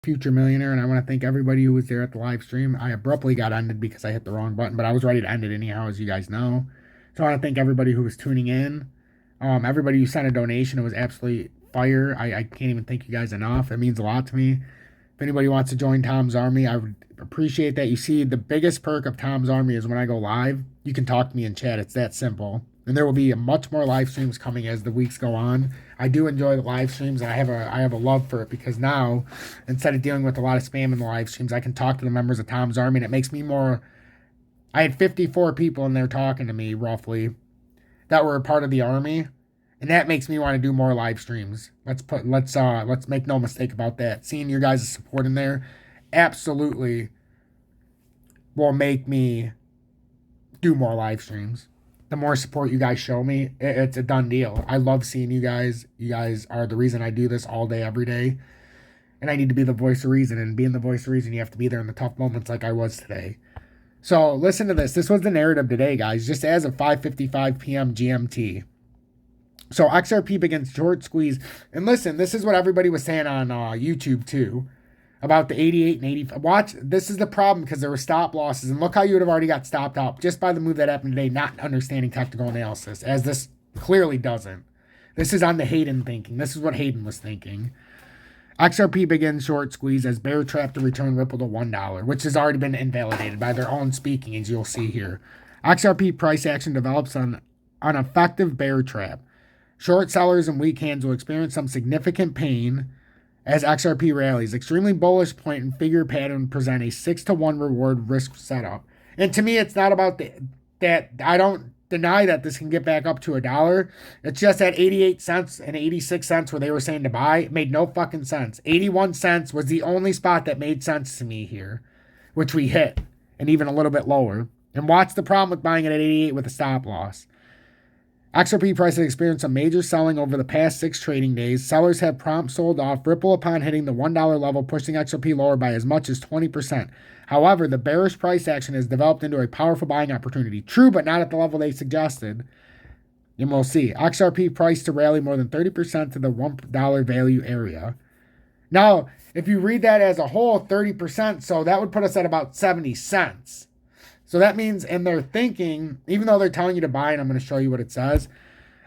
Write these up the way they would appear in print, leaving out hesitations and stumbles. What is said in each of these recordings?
future millionaire, and I want to thank everybody who was there at the live stream. I abruptly got ended because I hit the wrong button, but I was ready to end it anyhow, as you guys know. So I want to thank everybody who was tuning in. Everybody who sent a donation, it was absolutely fire. I can't even thank you guys enough. It means a lot to me. If anybody wants to join Tom's Army, I would appreciate that. You see, the biggest perk of Tom's Army is when I go live, you can talk to me in chat. It's that simple. And there will be much more live streams coming as the weeks go on. I do enjoy the live streams, and I have a love for it because now, instead of dealing with a lot of spam in the live streams, I can talk to the members of Tom's Army, and it makes me more. I had 54 people in there talking to me, roughly, that were a part of the army, and that makes me want to do more live streams. Let's make no mistake about that. Seeing your guys' support in there absolutely will make me do more live streams. The more support you guys show me, it's a done deal. I love seeing you guys. You guys are the reason I do this all day, every day. And I need to be the voice of reason. And being the voice of reason, you have to be there in the tough moments like I was today. So listen to this. This was the narrative today, guys, just as of 5:55 p.m. GMT. So XRP begins short squeeze. And listen, this is what everybody was saying on YouTube too, about the 88 and 85. Watch, this is the problem because there were stop losses. And look how you would have already got stopped out just by the move that happened today, not understanding technical analysis, as this clearly doesn't. This is on the Hayden thinking. This is what Hayden was thinking. XRP begins short squeeze as bear trap to return Ripple to $1, which has already been invalidated by their own speaking, as you'll see here. XRP price action develops an effective bear trap. Short sellers and weak hands will experience some significant pain as XRP rallies. Extremely bullish point and figure pattern present a 6-to-1 reward risk setup. And to me, it's not about that. I don't deny that this can get back up to $1. It's just at 88 cents and 86 cents where they were saying to buy, it made no fucking sense. 81 cents was the only spot that made sense to me here, which we hit, and even a little bit lower. And what's the problem with buying it at 88 with a stop loss? XRP price has experienced a major selling over the past 6 trading days. Sellers have prompt sold off Ripple upon hitting the $1 level, pushing XRP lower by as much as 20%. However, the bearish price action has developed into a powerful buying opportunity. True, but not at the level they suggested. And we'll see. XRP price to rally more than 30% to the $1 value area. Now, if you read that as a whole, 30%, so that would put us at about 70 cents. So that means, and they're thinking, even though they're telling you to buy, and I'm going to show you what it says,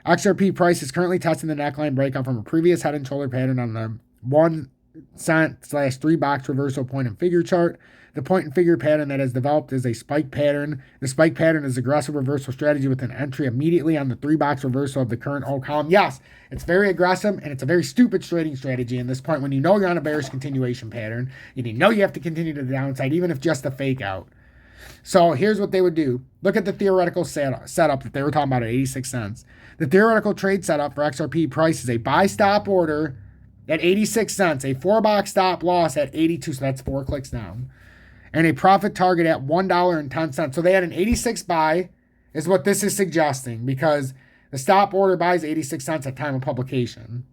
XRP price is currently testing the neckline breakout from a previous head and shoulder pattern on the 1 cent/3 box reversal point and figure chart. The point and figure pattern that has developed is a spike pattern. The spike pattern is aggressive reversal strategy with an entry immediately on the 3 box reversal of the current O column. Yes, it's very aggressive, and it's a very stupid trading strategy in this point when you know you're on a bearish continuation pattern, and you know you have to continue to the downside, even if just a fake out. So here's what they would do. Look at the theoretical setup that they were talking about at 86 cents. The theoretical trade setup for XRP price is a buy stop order at 86 cents, a 4-box stop loss at 82, so that's 4 clicks down, and a profit target at $1.10. So they had an 86 buy, is what this is suggesting, because the stop order buys 86 cents at time of publication.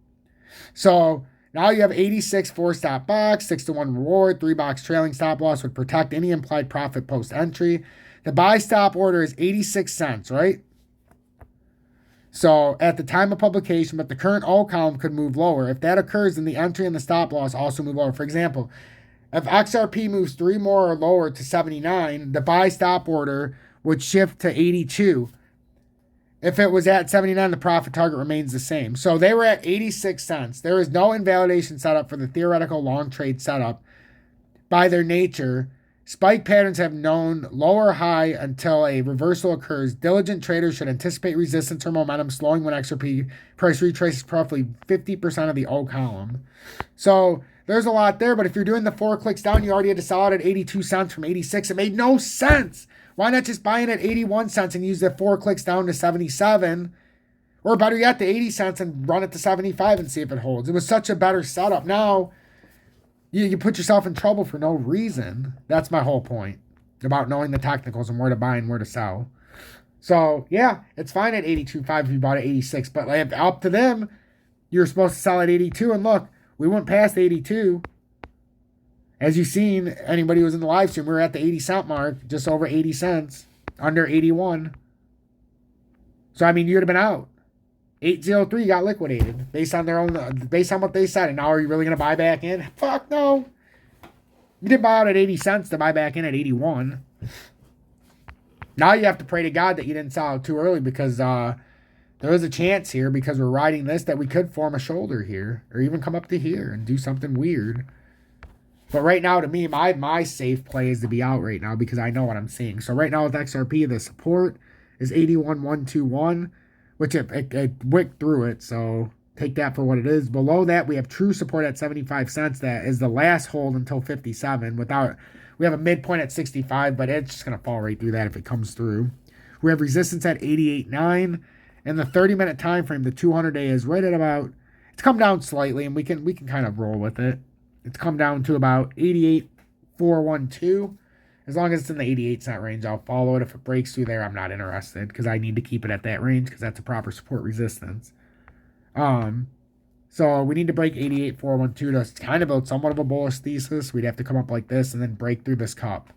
So now you have 86 4-stop box, 6-to-1 reward, 3-box trailing stop loss would protect any implied profit post-entry. The buy stop order is 86 cents, right? So at the time of publication, but the current O column could move lower. If that occurs, then the entry and the stop loss also move lower. For example, if XRP moves 3 more or lower to 79, the buy stop order would shift to 82. If it was at 79, the profit target remains the same. So they were at 86 cents. There is no invalidation setup for the theoretical long trade setup. By their nature, spike patterns have known lower high until a reversal occurs. Diligent traders should anticipate resistance or momentum slowing when XRP price retraces roughly 50% of the O column. So there's a lot there, but if you're doing the 4 clicks down, you already had to sell it at 82 cents from 86. It made no sense. Why not just buy it at 81 cents and use the 4 clicks down to 77? Or better yet, to 80 cents and run it to 75 and see if it holds. It was such a better setup. Now, you put yourself in trouble for no reason. That's my whole point about knowing the technicals and where to buy and where to sell. So, yeah, it's fine at 82.5 if you bought at 86. But like, up to them, you're supposed to sell at 82. And look, we went past 82. As you've seen, anybody who was in the live stream, we were at the 80 cent mark, just over 80 cents, under 81. So, I mean, you'd have been out. 803 got liquidated based on what they said. And now are you really going to buy back in? Fuck no. You did buy out at 80 cents to buy back in at 81. Now you have to pray to God that you didn't sell out too early, because there is a chance here, because we're riding this, that we could form a shoulder here, or even come up to here and do something weird. But right now, to me, my safe play is to be out right now, because I know what I'm seeing. So right now with XRP, the support is 81,121, which it wicked through it, so take that for what it is. Below that, we have true support at 75 cents. That is the last hold until 57. We have a midpoint at 65, but it's just going to fall right through that if it comes through. We have resistance at 88.9. And the 30-minute time frame, the 200-day, is right at about, it's come down slightly, and we can kind of roll with it. It's come down to about 88,412. As long as it's in the 88-cent range, I'll follow it. If it breaks through there, I'm not interested, because I need to keep it at that range, because that's a proper support resistance. So we need to break 88,412 to kind of build somewhat of a bullish thesis. We'd have to come up like this and then break through this cup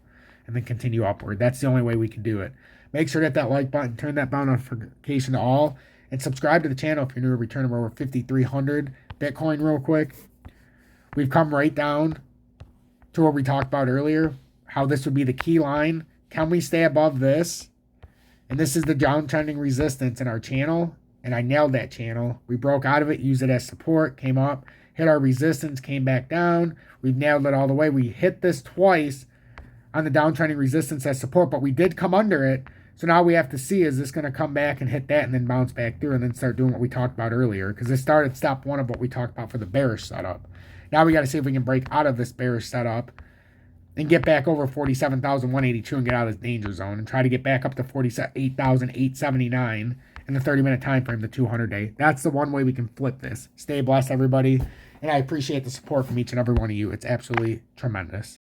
and then continue upward. That's the only way we can do it. Make sure to hit that like button, turn that bell notification to all, and subscribe to the channel if you're new. Returning over 5,300 Bitcoin real quick. We've come right down to what we talked about earlier, how this would be the key line. Can we stay above this? And this is the downtrending resistance in our channel, and I nailed that channel. We broke out of it, used it as support, came up, hit our resistance, came back down. We've nailed it all the way. We hit this twice on the downtrending resistance as support, but we did come under it. So now we have to see, is this going to come back and hit that and then bounce back through and then start doing what we talked about earlier? Because this started step one of what we talked about for the bearish setup. Now we got to see if we can break out of this bearish setup and get back over 47,182 and get out of this danger zone and try to get back up to 48,879 in the 30-minute time frame, the 200-day. That's the one way we can flip this. Stay blessed, everybody. And I appreciate the support from each and every one of you. It's absolutely tremendous.